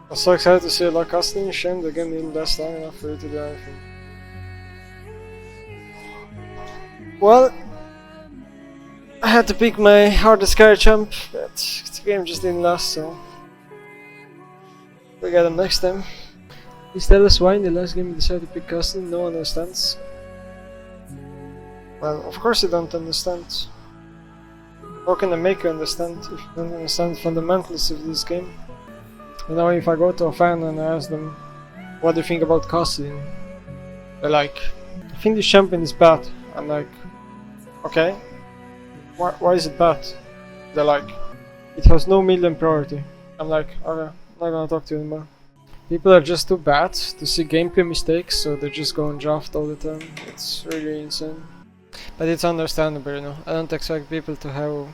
I'm so excited to see a LEC Kassadin. Shame the game didn't last long enough for you to do anything. Well, I had to pick my hardest carry champ, but the game just didn't last, so we get him next time. Please tell us why in the last game you decided to pick Kassadin. No one understands. Well, of course you don't understand. How can I make you understand if you don't understand the fundamentals of this game? You know, if I go to a fan and I ask them, what do you think about Kassadin? They're like, I think this champion is bad. I'm like, okay, why is it bad? They're like, it has no million priority. I'm like, okay, I'm not gonna talk to you anymore. People are just too bad to see gameplay mistakes, so they just go and draft all the time. It's really insane. But it's understandable, you know. I don't expect people to have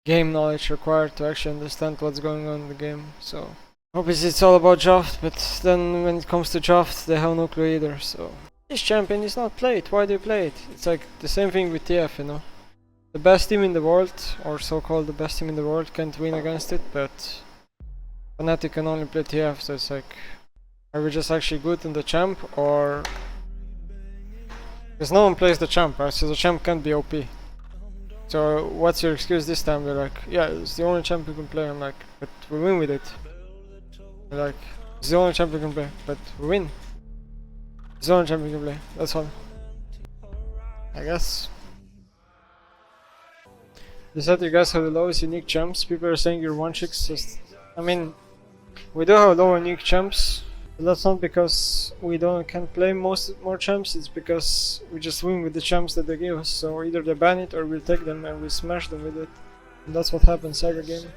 game knowledge required to actually understand what's going on in the game, so obviously it's all about draft, but then when it comes to draft they have no clue either, so this champion is not played, why do you play it? It's like the same thing with TF, you know. The best team in the world, or so-called the best team in the world, can't win against it, but Fnatic can only play TF, so it's like, are we just actually good in the champ, or... because no one plays the champ, right? So the champ can't be OP. So what's your excuse this time? They're like, yeah, it's the only champ you can play. I'm like, but we win with it. They're like, it's the only champ you can play, but we win. It's the only champ you can play, that's all. I guess. You said you guys have the lowest unique champs. People are saying you're one chicks. Just, I mean, we do have low unique champs. But that's not because we can't play more champs, it's because we just win with the champs that they give us. So either they ban it or we'll take them and we smash them with it. And that's what happens every game.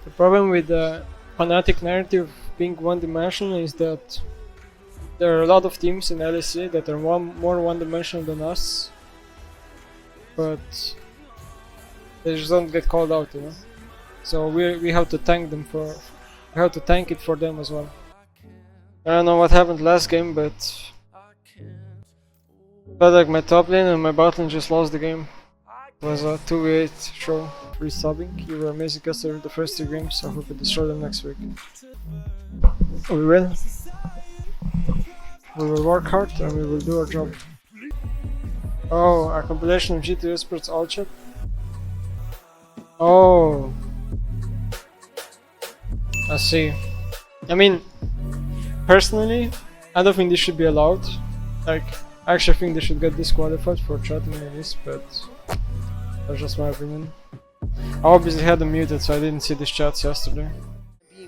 The problem with the Fnatic narrative being one-dimensional is that there are a lot of teams in LEC that are more one-dimensional than us, but they just don't get called out, you know. So we have to tank them we have to tank it for them as well. I don't know what happened last game, but felt like my top lane and my bot lane just lost the game. It was a 2v8 show, free subbing. You were amazing caster the first 2 games, so I hope we destroy them next week. We will. We will work hard and we will do our job. Oh, a compilation of G2 Esports all chat? Oh, I see. I mean, personally, I don't think this should be allowed. Like, I actually think they should get disqualified for chatting like this, but that's just my opinion. I obviously had them muted, so I didn't see these chats yesterday.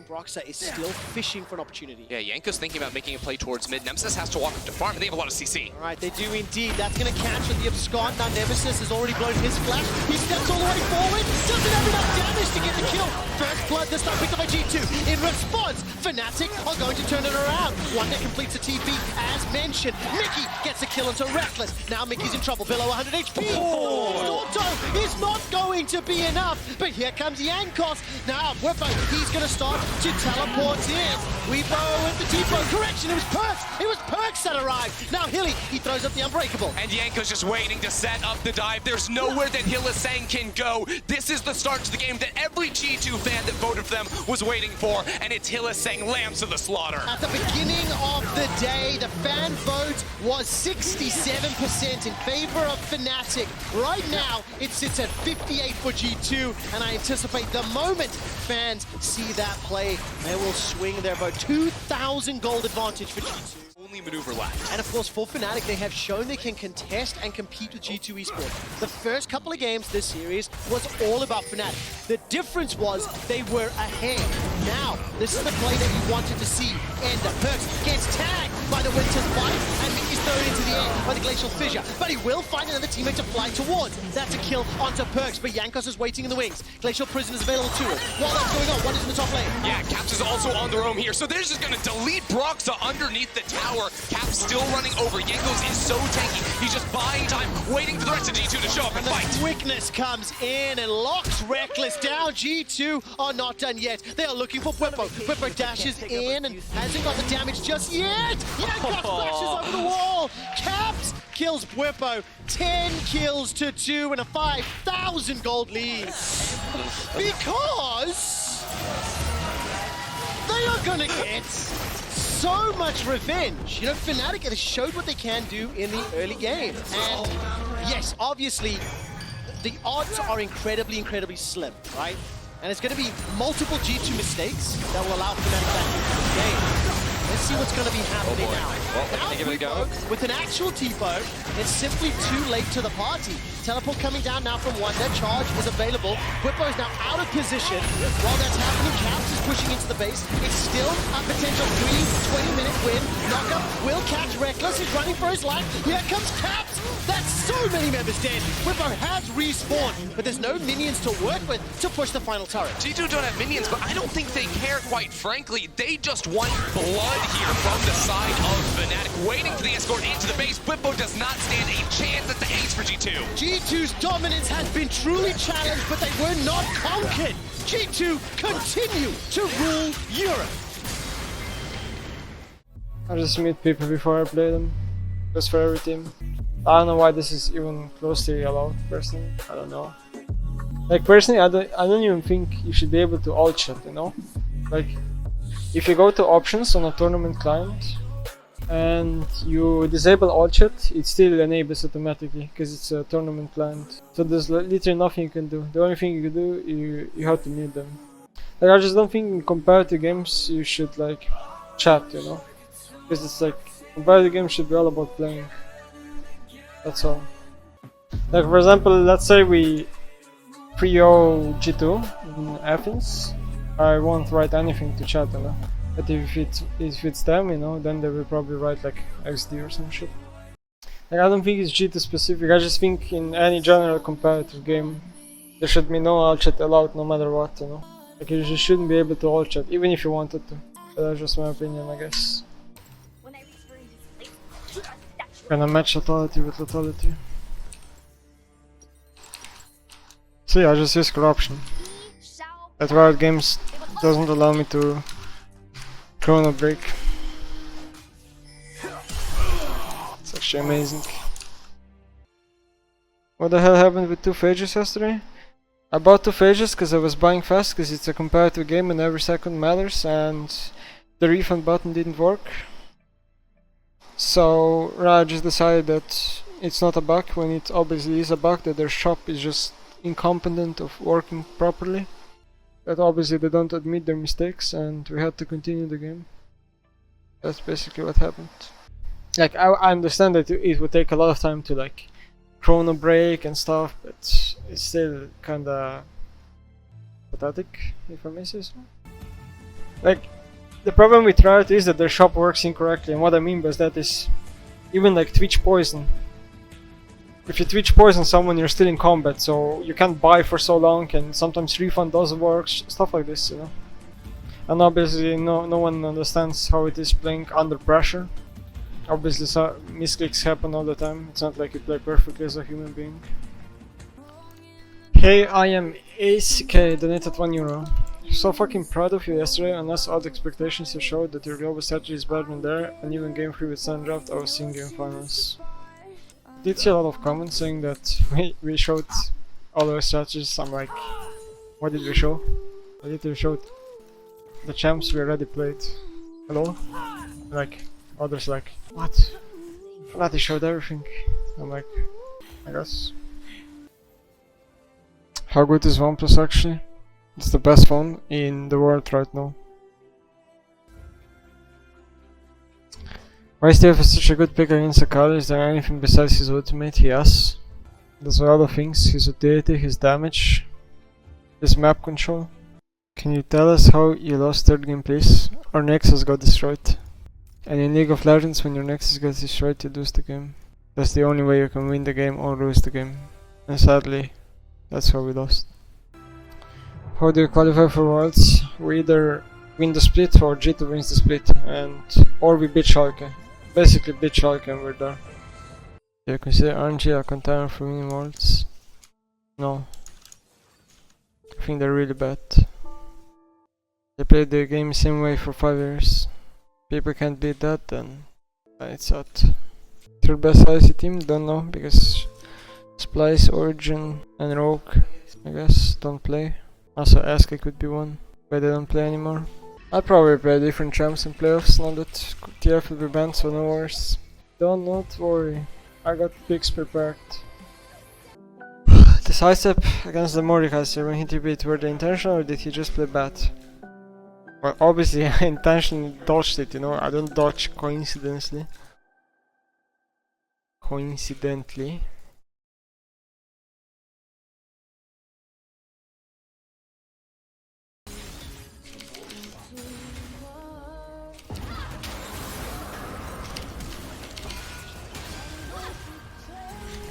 Perkz is still fishing for an opportunity. Yeah, Yanko's thinking about making a play towards mid. Nemesis has to walk up to farm, and they have a lot of CC. Alright, they do indeed. That's going to cancel the abscond. Now Nemesis has already blown his flash. He steps all the way forward. Doesn't have enough damage to get the kill. First blood this time picked up by G2. In response, Fnatic are going to turn it around. Wonder completes a TP as mentioned. Mickey gets a kill into Reckless. Now Mickey's in trouble, below 100 HP. Auto is not going to be enough, but here comes Yankos. Now, Whippo, he's going to start to teleport in. Weebo with the depot. Correction, it was Perkz. It was Perkz that arrived. Now Hilly, he throws up the Unbreakable. And Yanko's just waiting to set up the dive. There's nowhere that Hillisang can go. This is the start to the game that every G2 fan that voted for them was waiting for, and it's Hillisang lambs to the slaughter. At the beginning of the day, the fan vote was 67% in favor of Fnatic. Right now, it sits at 58 for G2, and I anticipate the moment fans see that play, they will swing their vote. 2,000 gold advantage for G2. Only maneuver left. And of course, for Fnatic, they have shown they can contest and compete with G2 Esports. The first couple of games this series was all about Fnatic. The difference was they were ahead. Now, this is the play that you wanted to see. And Perkz gets tagged by the Winter's Bite, and Mickey's thrown into the air by the Glacial Fissure. But he will find another teammate to fly towards. That's a kill onto Perkz, but Yankos is waiting in the wings. Glacial Prison is available to him. While that's going on, one is in the top lane. Yeah, Caps is also on the roam here, so they're just gonna delete Broxa underneath the tower. Caps still running over. Yankos is so tanky. He's just buying time, waiting for the rest of G2 to show up and fight. Quickness comes in and locks Reckless down. G2 are not done yet. They are looking for Whippo. Whippo dashes in and hasn't got the damage just yet. Yankos flashes over the wall. Caps kills Whippo. 10 kills to 2 and a 5,000 gold lead. Because they are gonna get so much revenge. You know, Fnatic has showed what they can do in the early game. And yes, obviously, the odds are incredibly, incredibly slim, right? And it's going to be multiple G2 mistakes that will allow Fnatic back into the game. Let's see what's going to be happening now. Well, they're gonna give it a go. With an actual T-Bow, it's simply too late to the party. Teleport coming down now from one. That charge is available. Whippo is now out of position. While that's happening, Caps is pushing into the base. It's still a potential 20-minute win. Knockup will catch Reckless. He's running for his life. Here comes Caps. That's so many members dead. Whippo has respawned, but there's no minions to work with to push the final turret. G2 don't have minions, but I don't think they care, quite frankly. They just want blood here from the side of Fnatic, waiting for the escort into the base. Whippo does not stand a chance at the ace for G2. G2's dominance has been truly challenged, but they were not conquered. G2 continue to rule Europe. I just meet people before I play them. Just for every team. I don't know why this is even closely allowed, personally. I don't know. Like, personally, I don't even think you should be able to alt chat, you know? Like, if you go to options on a tournament client and you disable alt chat, it still enables automatically because it's a tournament client. So there's literally nothing you can do. The only thing you can do, you have to mute them. Like, I just don't think in comparative games you should like chat, you know? Because it's like, comparative games should be all about playing. That's all. Like, for example, let's say we 3-0 G2 in Athens. I won't write anything to chat, you know? But if it's them, you know, then they will probably write like XD or some shit. Like, I don't think it's G2 specific. I just think in any general comparative game there should be no alt chat allowed no matter what, you know? Like, you just shouldn't be able to alt chat even if you wanted to. But that's just my opinion, I guess. Gonna match lethality with lethality. So yeah, I just use corruption. At Riot Games doesn't allow me to chrono break. It's actually amazing. What the hell happened with 2 phages yesterday? I bought 2 phages because I was buying fast because it's a comparative game and every second matters, and the refund button didn't work. So Riot just decided that it's not a bug when it obviously is a bug, that their shop is just incompetent of working properly. That obviously they don't admit their mistakes and we had to continue the game. That's basically what happened. Like, I understand that it would take a lot of time to like chrono break and stuff, but it's still kinda pathetic, if I may say so. Like, the problem with Riot is that their shop works incorrectly, and what I mean by that is even like Twitch poison. If you Twitch poison someone, you're still in combat, so you can't buy for so long, and sometimes refund doesn't work, stuff like this, you know. And obviously no one understands how it is playing under pressure. Obviously misclicks happen all the time, it's not like you play perfectly as a human being. Hey, I am ACK, donated €1. So fucking proud of you yesterday. Unless odd expectations, you showed that your global strategy is better than there, and even game 3 with Sundraft, I was seeing you in finals. Did see a lot of comments saying that we showed all our strategies. I'm like, what did we show? I literally showed the champs we already played. Hello? Like, others like, what? Fnatic showed everything. I'm like, I guess. How good is OnePlus actually? It's the best phone in the world right now. Why is Steve such a good pick against Akali? Is there anything besides his ultimate? Yes. There's a lot of things. His utility, his damage, his map control. Can you tell us how you lost 3rd game please? Our Nexus got destroyed. And in League of Legends, when your Nexus gets destroyed, you lose the game. That's the only way you can win the game or lose the game. And sadly, that's how we lost. How do you qualify for Worlds? We either win the split or G2 wins the split, or we beat Schalke. Basically beat Schalke and we're there. Do you consider RNG a contender for winning Worlds? No. I think they're really bad. They played the game the same way for 5 years. People can't beat that, then it's out. 3rd best IC team? Don't know, because Splice, Origin and Rogue, I guess, don't play. Also, Aska could be one, but they don't play anymore. I'll probably play different champs in playoffs now that TF will be banned, so no worries. Don't not worry. I got picks prepared. The side step against the Mordekaiser when he TP'd, were they intentional or did he just play bad? Well, obviously I intentionally dodged it, you know, I don't dodge coincidentally.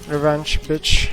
Revenge, bitch.